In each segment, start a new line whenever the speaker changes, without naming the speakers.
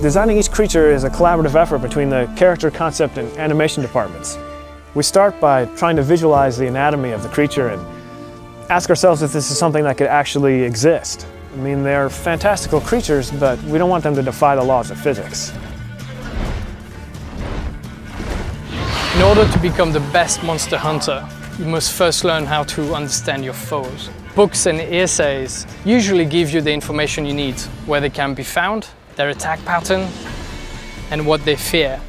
Designing each creature is a collaborative effort between the character, concept, and animation departments. We start by trying to visualize the anatomy of the creature and ask ourselves if this is something that could actually exist. I mean, they're fantastical creatures, but we don't want them to defy the laws of physics.
In order to become the best monster hunter, you must first learn how to understand your foes. Books and essays usually give you the information you need, where they can be found, their attack pattern, and what they fear.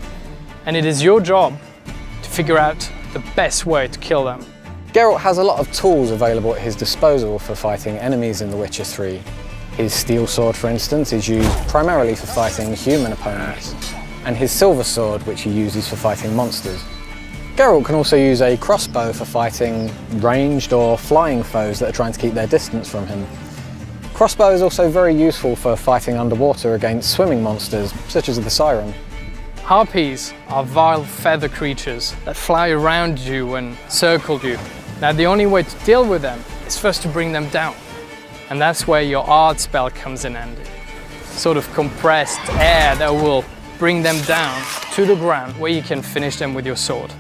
And it is your job to figure out the best way to kill them.
Geralt has a lot of tools available at his disposal for fighting enemies in The Witcher 3. His steel sword, for instance, is used primarily for fighting human opponents, and his silver sword, which he uses for fighting monsters. Geralt can also use a crossbow for fighting ranged or flying foes that are trying to keep their distance from him. Crossbow is also very useful for fighting underwater against swimming monsters, such as the Siren.
Harpies are vile feather creatures that fly around you and circle you. Now the only way to deal with them is first to bring them down. And that's where your art spell comes in handy. Sort of compressed air that will bring them down to the ground where you can finish them with your sword.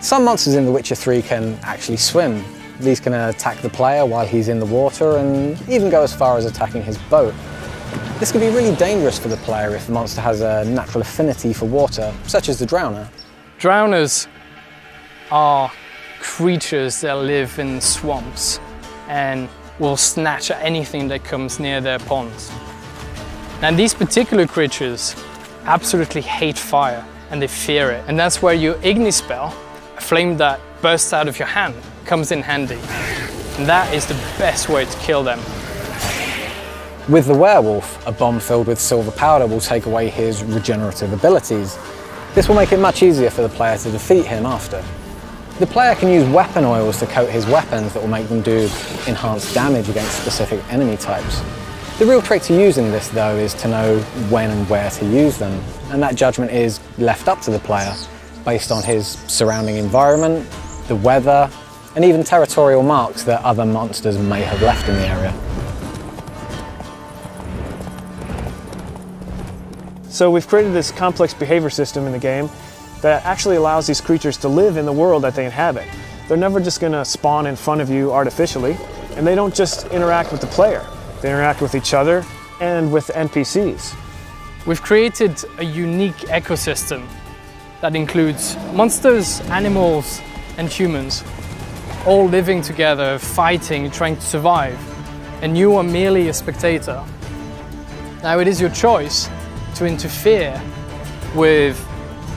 Some monsters in The Witcher 3 can actually swim. These can attack the player while he's in the water and even go as far as attacking his boat. This can be really dangerous for the player if the monster has a natural affinity for water, such as the Drowner.
Drowners are creatures that live in swamps and will snatch at anything that comes near their ponds. Now these particular creatures absolutely hate fire and they fear it. And that's where your Igni spell, a flame that bursts out of your hand, comes in handy. And that is the best way to kill them.
With the werewolf, a bomb filled with silver powder will take away his regenerative abilities. This will make it much easier for the player to defeat him after. The player can use weapon oils to coat his weapons that will make them do enhanced damage against specific enemy types. The real trick to using this, though, is to know when and where to use them, and that judgment is left up to the player based on his surrounding environment, the weather, and even territorial marks that other monsters may have left in the area.
So we've created this complex behavior system in the game that actually allows these creatures to live in the world that they inhabit. They're never just going to spawn in front of you artificially, and they don't just interact with the player. They interact with each other and with NPCs.
We've created a unique ecosystem that includes monsters, animals, and humans, all living together, fighting, trying to survive, and you are merely a spectator. Now it is your choice to interfere with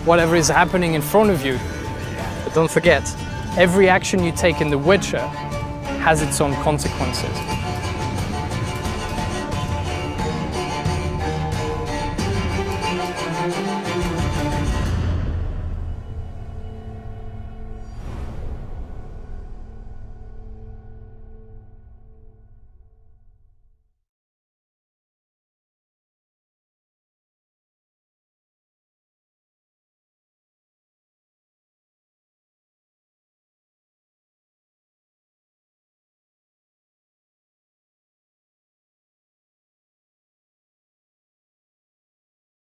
whatever is happening in front of you. But don't forget, every action you take in The Witcher has its own consequences.